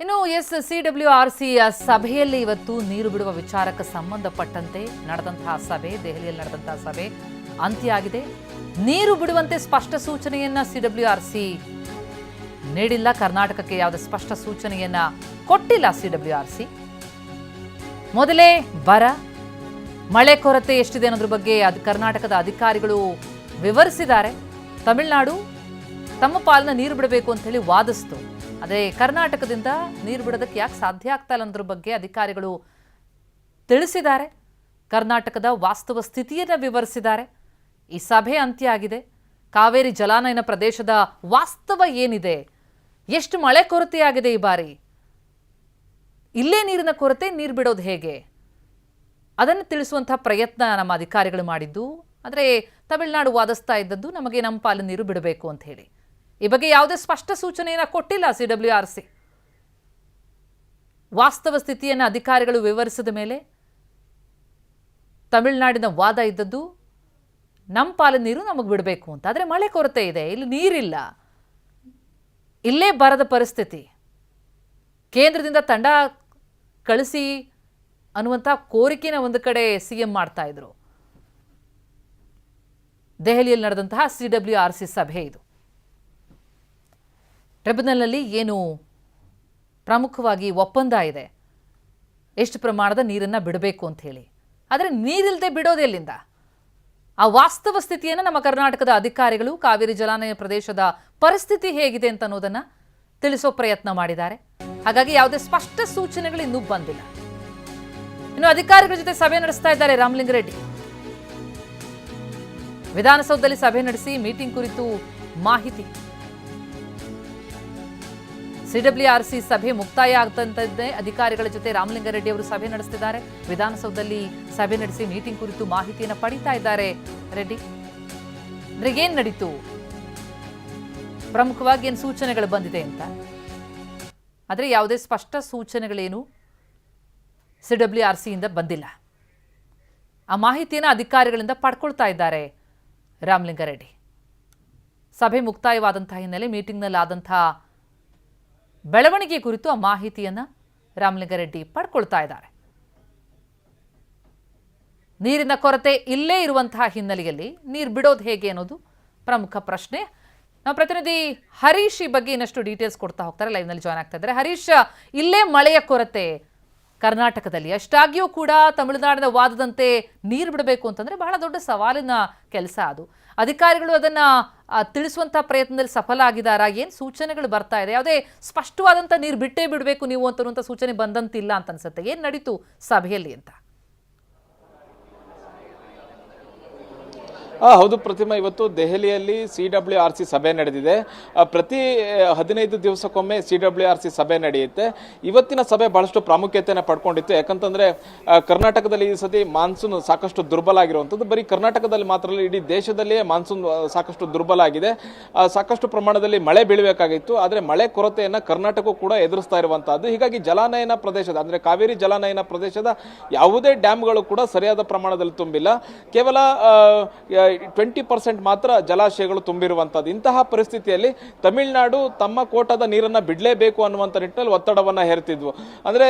ಇನ್ನು CWRC ಸಭೆಯಲ್ಲಿ ಇವತ್ತು ನೀರು ಬಿಡುವ ವಿಚಾರಕ್ಕೆ ಸಂಬಂಧಪಟ್ಟಂತೆ ನಡೆದಂತಹ ಸಭೆ, ದೆಹಲಿಯಲ್ಲಿ ನಡೆದಂತಹ ಸಭೆ ಅಂತ್ಯ ಆಗಿದೆ. ನೀರು ಬಿಡುವಂತೆ ಸ್ಪಷ್ಟ ಸೂಚನೆಯನ್ನ CWRC ನೀಡಿಲ್ಲ. ಕರ್ನಾಟಕಕ್ಕೆ ಯಾವುದೇ ಸ್ಪಷ್ಟ ಸೂಚನೆಯನ್ನ ಕೊಟ್ಟಿಲ್ಲ CWRC. ಮೊದಲೇ ಬರ, ಮಳೆ ಕೊರತೆ ಎಷ್ಟಿದೆ ಅನ್ನೋದ್ರ ಬಗ್ಗೆ ಕರ್ನಾಟಕದ ಅಧಿಕಾರಿಗಳು ವಿವರಿಸಿದ್ದಾರೆ. ತಮಿಳುನಾಡು ತಮ್ಮ ಪಾಲಿನ ನೀರು ಬಿಡಬೇಕು ಅಂತ ಹೇಳಿ ವಾದಿಸ್ತು. ಅದೇ ಕರ್ನಾಟಕದಿಂದ ನೀರು ಬಿಡೋದಕ್ಕೆ ಯಾಕೆ ಸಾಧ್ಯ ಆಗ್ತಾ ಇಲ್ಲ ಅನ್ನೋದ್ರ ಬಗ್ಗೆ ಅಧಿಕಾರಿಗಳು ತಿಳಿಸಿದ್ದಾರೆ. ಕರ್ನಾಟಕದ ವಾಸ್ತವ ಸ್ಥಿತಿಯನ್ನು ವಿವರಿಸಿದ್ದಾರೆ. ಈ ಸಭೆ ಅಂತ್ಯ ಆಗಿದೆ. ಕಾವೇರಿ ಜಲಾನಯನ ಪ್ರದೇಶದ ವಾಸ್ತವ ಏನಿದೆ, ಎಷ್ಟು ಮಳೆ ಕೊರತೆಯಾಗಿದೆ ಈ ಬಾರಿ, ಇಲ್ಲೇ ನೀರಿನ ಕೊರತೆ, ನೀರು ಬಿಡೋದು ಹೇಗೆ, ಅದನ್ನು ತಿಳಿಸುವಂತಹ ಪ್ರಯತ್ನ ನಮ್ಮ ಅಧಿಕಾರಿಗಳು ಮಾಡಿದ್ದು. ಆದರೆ ತಮಿಳುನಾಡು ವಾದಿಸ್ತಾ ಇದ್ದದ್ದು ನಮಗೆ ನಮ್ಮ ಪಾಲಿನ ನೀರು ಬಿಡಬೇಕು ಅಂತ ಹೇಳಿ. ಈ ಬಗ್ಗೆ ಯಾವುದೇ ಸ್ಪಷ್ಟ ಸೂಚನೆಯನ್ನು ಕೊಟ್ಟಿಲ್ಲ CWRC. ವಾಸ್ತವ ಸ್ಥಿತಿಯನ್ನು ಅಧಿಕಾರಿಗಳು ವಿವರಿಸಿದ ಮೇಲೆ ತಮಿಳುನಾಡಿನ ವಾದ ಇದ್ದದ್ದು ನಮ್ಮ ಪಾಲಿನ ನೀರು ನಮಗೆ ಬಿಡಬೇಕು ಅಂತ. ಆದರೆ ಮಳೆ ಕೊರತೆ ಇದೆ, ಇಲ್ಲಿ ನೀರಿಲ್ಲ, ಇಲ್ಲೇ ಬರದ ಪರಿಸ್ಥಿತಿ, ಕೇಂದ್ರದಿಂದ ತಂಡ ಕಳಿಸಿ ಅನ್ನುವಂಥ ಕೋರಿಕೆನ ಒಂದು ಕಡೆ CM ಮಾಡ್ತಾ ಇದ್ರು. ದೆಹಲಿಯಲ್ಲಿ ನಡೆದಂತಹ CWRC ಸಭೆ ಇದು. ಟ್ರಿಬ್ಯುನಲ್ನಲ್ಲಿ ಏನು ಪ್ರಮುಖವಾಗಿ ಒಪ್ಪಂದ ಇದೆ, ಎಷ್ಟು ಪ್ರಮಾಣದ ನೀರನ್ನು ಬಿಡಬೇಕು ಅಂತ ಹೇಳಿ. ಆದರೆ ನೀರಿಲ್ಲದೆ ಬಿಡೋದು ಎಲ್ಲಿಂದ? ಆ ವಾಸ್ತವ ಸ್ಥಿತಿಯನ್ನು ನಮ್ಮ ಕರ್ನಾಟಕದ ಅಧಿಕಾರಿಗಳು ಕಾವೇರಿ ಜಲಾನಯನ ಪ್ರದೇಶದ ಪರಿಸ್ಥಿತಿ ಹೇಗಿದೆ ಅಂತ ಅನ್ನೋದನ್ನು ತಿಳಿಸೋ ಪ್ರಯತ್ನ ಮಾಡಿದ್ದಾರೆ. ಹಾಗಾಗಿ ಯಾವುದೇ ಸ್ಪಷ್ಟ ಸೂಚನೆಗಳು ಇನ್ನೂ ಬಂದಿಲ್ಲ. ಇನ್ನು ಅಧಿಕಾರಿಗಳ ಜೊತೆ ಸಭೆ ನಡೆಸ್ತಾ ಇದ್ದಾರೆ ರಾಮಲಿಂಗಾರೆಡ್ಡಿ. ವಿಧಾನಸೌಧದಲ್ಲಿ ಸಭೆ ನಡೆಸಿ ಮೀಟಿಂಗ್ ಕುರಿತು ಮಾಹಿತಿ. CWRC ಸಭೆ ಮುಕ್ತಾಯ ಆಗ್ತಂತೆ ಅಧಿಕಾರಿಗಳ ಜೊತೆ ರಾಮಲಿಂಗಾರೆಡ್ಡಿ ಅವರು ಸಭೆ ನಡೆಸ್ತಿದ್ದಾರೆ. ವಿಧಾನಸೌಧದಲ್ಲಿ ಸಭೆ ನಡೆಸಿ ಮೀಟಿಂಗ್ ಕುರಿತು ಮಾಹಿತಿಯನ್ನು ಪಡಿತಾ ಇದ್ದಾರೆ ರೆಡ್ಡಿ. ಅಂದ್ರೆ ಏನ್ ನಡೀತು, ಪ್ರಮುಖವಾಗಿ ಏನು ಸೂಚನೆಗಳು ಬಂದಿದೆ ಅಂತ. ಆದರೆ ಯಾವುದೇ ಸ್ಪಷ್ಟ ಸೂಚನೆಗಳೇನು CWRC ಇಂದ ಬಂದಿಲ್ಲ. ಆ ಮಾಹಿತಿಯನ್ನು ಅಧಿಕಾರಿಗಳಿಂದ ಪಡ್ಕೊಳ್ತಾ ಇದ್ದಾರೆ ರಾಮಲಿಂಗಾರೆಡ್ಡಿ. ಸಭೆ ಮುಕ್ತಾಯವಾದಂತಹ ಹಿನ್ನೆಲೆ ಮೀಟಿಂಗ್ನಲ್ಲಿ ಆದಂತಹ ಬೆಳವಣಿಗೆ ಕುರಿತು ಆ ಮಾಹಿತಿಯನ್ನು ರಾಮಲಿಂಗಾರೆಡ್ಡಿ ಪಡ್ಕೊಳ್ತಾ ಇದ್ದಾರೆ. ನೀರಿನ ಕೊರತೆ ಇಲ್ಲೇ ಇರುವಂತಹ ಹಿನ್ನೆಲೆಯಲ್ಲಿ ನೀರು ಬಿಡೋದು ಹೇಗೆ ಅನ್ನೋದು ಪ್ರಮುಖ ಪ್ರಶ್ನೆ. ನಮ್ಮ ಪ್ರತಿನಿಧಿ ಹರೀಶ್ ಈ ಬಗ್ಗೆ ಇನ್ನಷ್ಟು ಡೀಟೇಲ್ಸ್ ಕೊಡ್ತಾ ಹೋಗ್ತಾರೆ, ಲೈವ್ನಲ್ಲಿ ಜಾಯ್ನ್ ಆಗ್ತಾ ಇದ್ದಾರೆ. ಹರೀಶ್, ಇಲ್ಲೇ ಮಳೆಯ ಕೊರತೆ ಕರ್ನಾಟಕದಲ್ಲಿ, ಅಷ್ಟಾಗಿಯೂ ಕೂಡ ತಮಿಳುನಾಡಿನ ವಾದದಂತೆ ನೀರು ಬಿಡಬೇಕು ಅಂತಂದ್ರೆ ಬಹಳ ದೊಡ್ಡ ಸವಾಲಿನ ಕೆಲಸ ಅದು. ಅಧಿಕಾರಿಗಳು ಅದನ್ನ ತಿಳಿಸುವಂತ ಪ್ರಯತ್ನದಲ್ಲಿ ಸಫಲ ಆಗಿದ್ದಾರಾ? ಏನು ಸೂಚನೆಗಳು ಬರ್ತಾ ಇದೆ? ಯಾವುದೇ ಸ್ಪಷ್ಟವಾದಂಥ ನೀರು ಬಿಟ್ಟೇ ಬಿಡಬೇಕು ನೀವು ಅಂತನ್ನುವಂಥ ಸೂಚನೆ ಬಂದಂತಿಲ್ಲ ಅಂತ ಅನ್ಸುತ್ತೆ. ಏನು ನಡೀತು ಸಭೆಯಲ್ಲಿ ಅಂತ? ಹೌದು ಪ್ರತಿಮಾ, ಇವತ್ತು ದೆಹಲಿಯಲ್ಲಿ CWRC ಸಭೆ ನಡೆದಿದೆ. ಪ್ರತಿ 15 ದಿವಸಕ್ಕೊಮ್ಮೆ CWRC ಸಭೆ ನಡೆಯುತ್ತೆ. ಇವತ್ತಿನ ಸಭೆ ಬಹಳಷ್ಟು ಪ್ರಾಮುಖ್ಯತೆಯನ್ನು ಪಡ್ಕೊಂಡಿತ್ತು. ಯಾಕಂತಂದ್ರೆ ಕರ್ನಾಟಕದಲ್ಲಿ ಈ ಸತಿ ಮಾನ್ಸೂನ್ ಸಾಕಷ್ಟು ದುರ್ಬಲ ಆಗಿರುವಂಥದ್ದು. ಬರೀ ಕರ್ನಾಟಕದಲ್ಲಿ ಮಾತ್ರ ಅಲ್ಲ, ಇಡೀ ದೇಶದಲ್ಲಿಯೇ ಮಾನ್ಸೂನ್ ಸಾಕಷ್ಟು ದುರ್ಬಲ ಆಗಿದೆ. ಸಾಕಷ್ಟು ಪ್ರಮಾಣದಲ್ಲಿ ಮಳೆ ಬೀಳಬೇಕಾಗಿತ್ತು, ಆದರೆ ಮಳೆ ಕೊರತೆಯನ್ನು ಕರ್ನಾಟಕ ಕೂಡ ಎದುರಿಸ್ತಾ ಇರುವಂತಹದ್ದು. ಹೀಗಾಗಿ ಜಲಾನಯನ ಪ್ರದೇಶದ ಅಂದ್ರೆ ಕಾವೇರಿ ಜಲಾನಯನ ಪ್ರದೇಶದ ಯಾವುದೇ ಡ್ಯಾಮ್ಗಳು ಕೂಡ ಸರಿಯಾದ ಪ್ರಮಾಣದಲ್ಲಿ ತುಂಬಿಲ್ಲ. ಕೇವಲ 20% ಮಾತ್ರ ಜಲಾಶಯಗಳು ತುಂಬಿರುವಂತದ್ದು. ಇಂತಹ ಪರಿಸ್ಥಿತಿಯಲ್ಲಿ ತಮಿಳುನಾಡು ತಮ್ಮ ಕೋಟದ ನೀರನ್ನ ಬಿಡಲೇಬೇಕು ಅನ್ನುವಂಥ ನಿಟ್ಟಿನಲ್ಲಿ ಒತ್ತಡವನ್ನ ಹೇರ್ತಿದ್ವು. ಅಂದ್ರೆ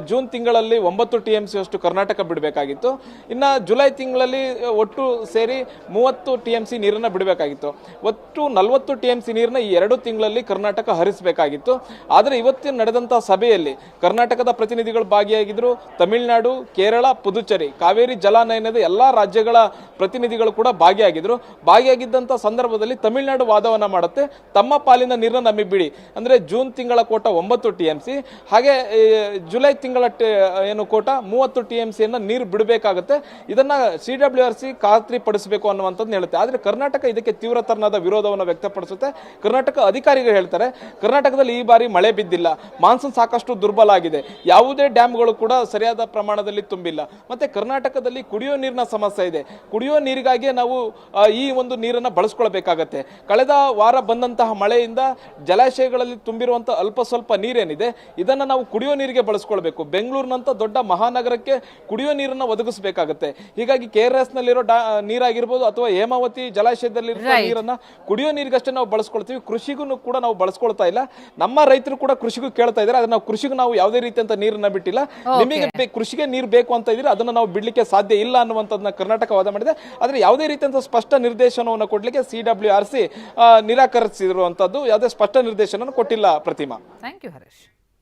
ಜೂನ್ ತಿಂಗಳಲ್ಲಿ 9 TMC ಅಷ್ಟು ಕರ್ನಾಟಕ ಬಿಡಬೇಕಾಗಿತ್ತು. ಇನ್ನು ಜುಲೈ ತಿಂಗಳಲ್ಲಿ ಒಟ್ಟು ಸೇರಿ 30 TMC ನೀರನ್ನ ಬಿಡಬೇಕಾಗಿತ್ತು. ಒಟ್ಟು 40 TMC ನೀರನ್ನ ಈ 2 ತಿಂಗಳಲ್ಲಿ ಕರ್ನಾಟಕ ಹರಿಸಬೇಕಾಗಿತ್ತು. ಆದರೆ ಇವತ್ತಿನ ನಡೆದಂತಹ ಸಭೆಯಲ್ಲಿ ಕರ್ನಾಟಕದ ಪ್ರತಿನಿಧಿಗಳು ಭಾಗಿಯಾಗಿದ್ರು. ತಮಿಳುನಾಡು, ಕೇರಳ, ಪುದುಚೇರಿ ಕಾವೇರಿ ಜಲಾನಯನದ ಎಲ್ಲಾ ರಾಜ್ಯಗಳ ಪ್ರತಿನಿಧಿಗಳು ಕೂಡ ಭಾಗಿಯಾಗಿದ್ದಂತ ಸಂದರ್ಭದಲ್ಲಿ ತಮಿಳುನಾಡು ವಾದವನ್ನ ಮಾಡುತ್ತೆ, ತಮ್ಮ ಪಾಲಿನ ನೀರನ್ನ ನಮಗೆ ಬಿಡಿ. ಅಂದ್ರೆ ಜೂನ್ ತಿಂಗಳ ಕೋಟ 9 TMC, ಹಾಗೆ ಜುಲೈ ತಿಂಗಳ ಏನು ಕೋಟ 30 TMC ನೀರು ಬಿಡಬೇಕಾಗುತ್ತೆ. ಇದನ್ನ CWRC ಖಾತ್ರಿ ಪಡಿಸಬೇಕು ಅನ್ನುವಂಥದ್ದು ಹೇಳುತ್ತೆ. ಆದ್ರೆ ಕರ್ನಾಟಕ ಇದಕ್ಕೆ ತೀವ್ರತರನಾದ ವಿರೋಧವನ್ನು ವ್ಯಕ್ತಪಡಿಸುತ್ತೆ. ಕರ್ನಾಟಕ ಅಧಿಕಾರಿಗಳು ಹೇಳ್ತಾರೆ, ಕರ್ನಾಟಕದಲ್ಲಿ ಈ ಬಾರಿ ಮಳೆ ಬಿದ್ದಿಲ್ಲ, ಮಾನ್ಸೂನ್ ಸಾಕಷ್ಟು ದುರ್ಬಲ ಆಗಿದೆ, ಯಾವುದೇ ಡ್ಯಾಮ್ಗಳು ಕೂಡ ಸರಿಯಾದ ಪ್ರಮಾಣದಲ್ಲಿ ತುಂಬಿಲ್ಲ, ಮತ್ತೆ ಕರ್ನಾಟಕದಲ್ಲಿ ಕುಡಿಯೋ ನೀರಿನ ಸಮಸ್ಯೆ ಇದೆ. ಕುಡಿಯೋ ನೀರಿಗಾಗಿ ನಾವು ಈ ಒಂದು ನೀರನ್ನ ಬಳಸ್ಕೊಳ್ಬೇಕಾಗತ್ತೆ. ಕಳೆದ ವಾರ ಬಂದಂತಹ ಮಳೆಯಿಂದ ಜಲಾಶಯಗಳಲ್ಲಿ ತುಂಬಿರುವಂತಹ ಅಲ್ಪ ಸ್ವಲ್ಪ ನೀರೇನಿದೆ ಇದನ್ನ ನಾವು ಕುಡಿಯೋ ನೀರಿಗೆ ಬಳಸ್ಕೊಳ್ಬೇಕು. ಬೆಂಗಳೂರಿನಂತ ದೊಡ್ಡ ಮಹಾನಗರಕ್ಕೆ ಕುಡಿಯೋ ನೀರನ್ನ ಒದಗಿಸಬೇಕಾಗತ್ತೆ. ಹೀಗಾಗಿ KRS ನಲ್ಲಿರೋ ನೀರಾಗಿರ್ಬೋದು ಅಥವಾ ಹೇಮಾವತಿ ಜಲಾಶಯದಲ್ಲಿ ನೀರನ್ನ ಕುಡಿಯೋ ನೀರಿಗಷ್ಟೇ ನಾವು ಬಳಸ್ಕೊಳ್ತೀವಿ. ಕೃಷಿಗೂ ಕೂಡ ನಾವು ಬಳಸ್ಕೊಳ್ತಾ ಇಲ್ಲ. ನಮ್ಮ ರೈತರು ಕೂಡ ಕೃಷಿಗೂ ಕೇಳ್ತಾ ಇದ್ದಾರೆ. ಅದನ್ನ ಕೃಷಿಗೂ ನಾವು ಯಾವುದೇ ರೀತಿಯಂತ ನೀರನ್ನ ಬಿಟ್ಟಿಲ್ಲ. ನಿಮಗೆ ಕೃಷಿಗೆ ನೀರು ಬೇಕು ಅಂತ ಇದ್ರೆ ಅದನ್ನ ನಾವು ಬಿಡ್ಲಿಕ್ಕೆ ಸಾಧ್ಯ ಇಲ್ಲ ಅನ್ನುವಂಥದ್ದನ್ನ ಕರ್ನಾಟಕ ವಾದ ಮಾಡಿದೆ. ಆದ್ರೆ ಯಾವುದೇ ರೀತಿಯಂತ ಸ್ಪಷ್ಟ ನಿರ್ದೇಶನವನ್ನು ಕೊಡ್ಲಿಕ್ಕೆ CWRC ನಿರಾಕರಿಸಿರುವಂತದ್ದು ಯಾವುದೇ ಸ್ಪಷ್ಟ ನಿರ್ದೇಶನ ಕೊಟ್ಟಿಲ್ಲ. ಪ್ರತಿಮಾ. Thank you Harish.